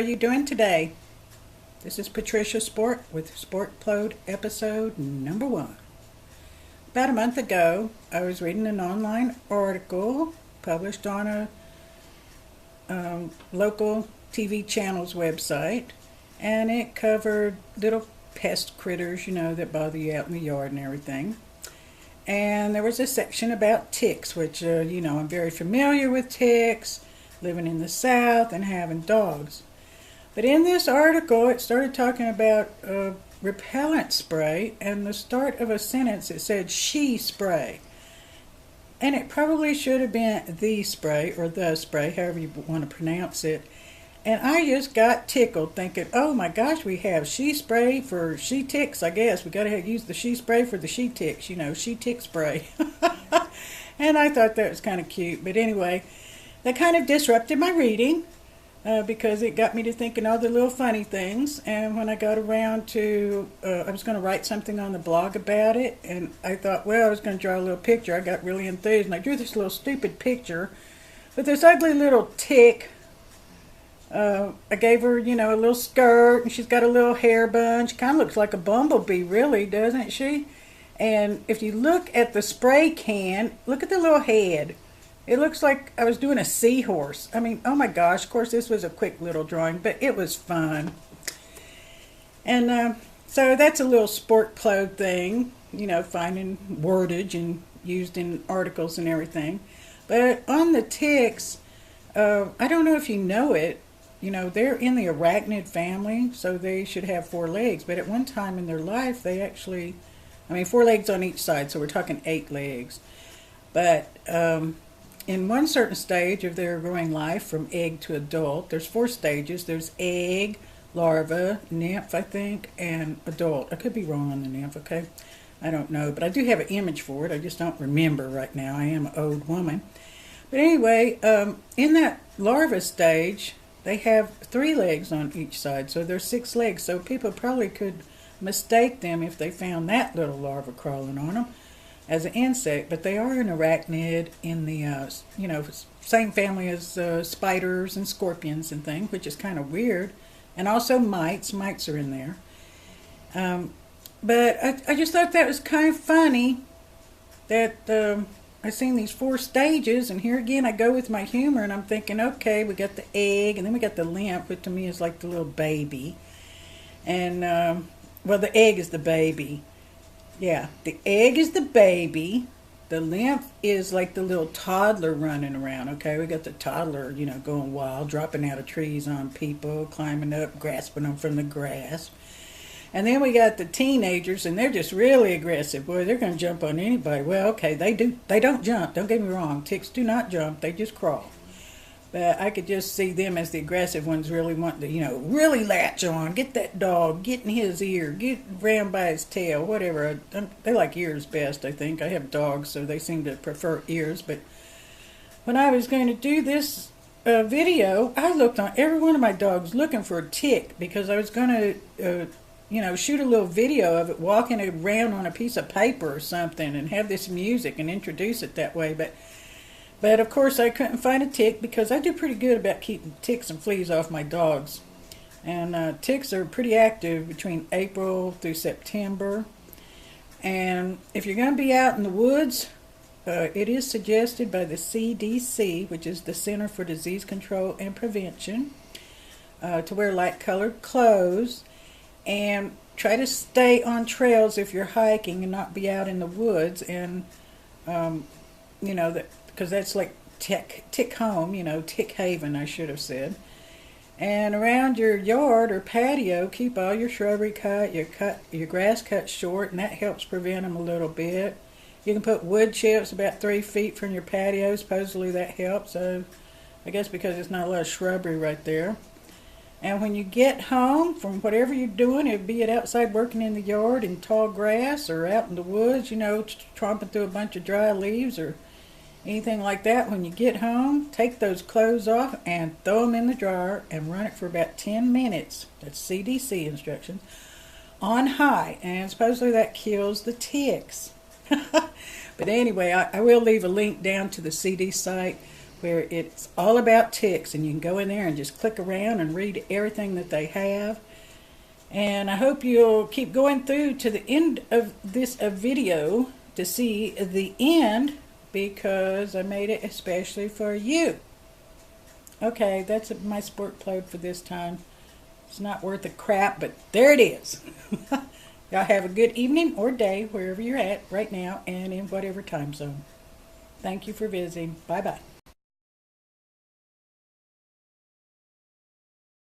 you doing today? This is Patricia Spork with Sporkplode episode number 1. About a month ago, I was reading an online article published on a local TV channel's website, and it covered little pest critters, that bother you out in the yard and everything. And there was a section about ticks, which, I'm very familiar with ticks, living in the South and having dogs. But in this article, it started talking about repellent spray, and the start of a sentence, it said she spray. And it probably should have been the spray, or the spray, however you want to pronounce it. And I just got tickled thinking, oh my gosh, we have she spray for she ticks, I guess. We got to use the she spray for the she ticks, she tick spray. And I thought that was kind of cute. But anyway, that kind of disrupted my reading because it got me to thinking all the little funny things. And when I got around to, I was going to write something on the blog about it. And I thought, well, I was going to draw a little picture. I got really enthused and I drew this little stupid picture with this ugly little tick. I gave her, a little skirt, and she's got a little hair bun. She kind of looks like a bumblebee, really, doesn't she? And if you look at the spray can, look at the little head. It looks like I was doing a seahorse. I mean, oh my gosh, of course this was a quick little drawing, but it was fun. And so that's a little sporkplode thing, finding wordage and used in articles and everything. But on the ticks, I don't know if you know it, they're in the arachnid family, so they should have 4 legs. But at one time in their life, they actually, 4 legs on each side, so we're talking 8 legs. But in one certain stage of their growing life, from egg to adult, there's 4 stages. There's egg, larva, nymph, I think, and adult. I could be wrong on the nymph, okay? I don't know, but I do have an image for it. I just don't remember right now. I am an old woman. But anyway, in that larva stage, they have 3 legs on each side, so there's 6 legs. So people probably could mistake them if they found that little larva crawling on them as an insect. But they are an arachnid in the, same family as spiders and scorpions and things, which is kind of weird. And also mites. Mites are in there. But I just thought that was kind of funny that I've seen these 4 stages, and here again I go with my humor, and I'm thinking, okay, we got the egg, and then we got the lymph, which to me is like the little baby. And, well, the egg is the baby. Yeah, the egg is the baby. The lymph is like the little toddler running around, okay? We got the toddler, going wild, dropping out of trees on people, climbing up, grasping them from the grass. And then we got the teenagers, and they're just really aggressive. Boy, they're going to jump on anybody. Well, okay, they don't jump. Don't get me wrong. Ticks do not jump. They just crawl. But I could just see them as the aggressive ones really wanting to, really latch on. Get that dog. Get in his ear. Get rammed by his tail. Whatever. They like ears best, I think. I have dogs, so they seem to prefer ears. But when I was going to do this video, I looked on every one of my dogs looking for a tick because I was going to... shoot a little video of it walking around on a piece of paper or something and have this music and introduce it that way. But of course I couldn't find a tick because I do pretty good about keeping ticks and fleas off my dogs. And ticks are pretty active between April through September. And if you're going to be out in the woods, it is suggested by the CDC, which is the Center for Disease Control and Prevention, to wear light-colored clothes. And try to stay on trails if you're hiking and not be out in the woods. And, because that's like tick home, tick haven, I should have said. And around your yard or patio, keep all your shrubbery cut, your grass cut short, and that helps prevent them a little bit. You can put wood chips about 3 feet from your patio. Supposedly that helps. So I guess because it's not a lot of shrubbery right there. And when you get home from whatever you're doing, be it outside working in the yard in tall grass or out in the woods, tromping through a bunch of dry leaves or anything like that, when you get home, take those clothes off and throw them in the dryer and run it for about 10 minutes. That's CDC instructions. On high. And supposedly that kills the ticks. But anyway, I will leave a link down to the CD site where it's all about ticks, and you can go in there and just click around and read everything that they have. And I hope you'll keep going through to the end of this video to see the end, because I made it especially for you. Okay, that's my sporkplode for this time. It's not worth a crap, but there it is. Y'all have a good evening or day wherever you're at right now and in whatever time zone. Thank you for visiting. Bye-bye.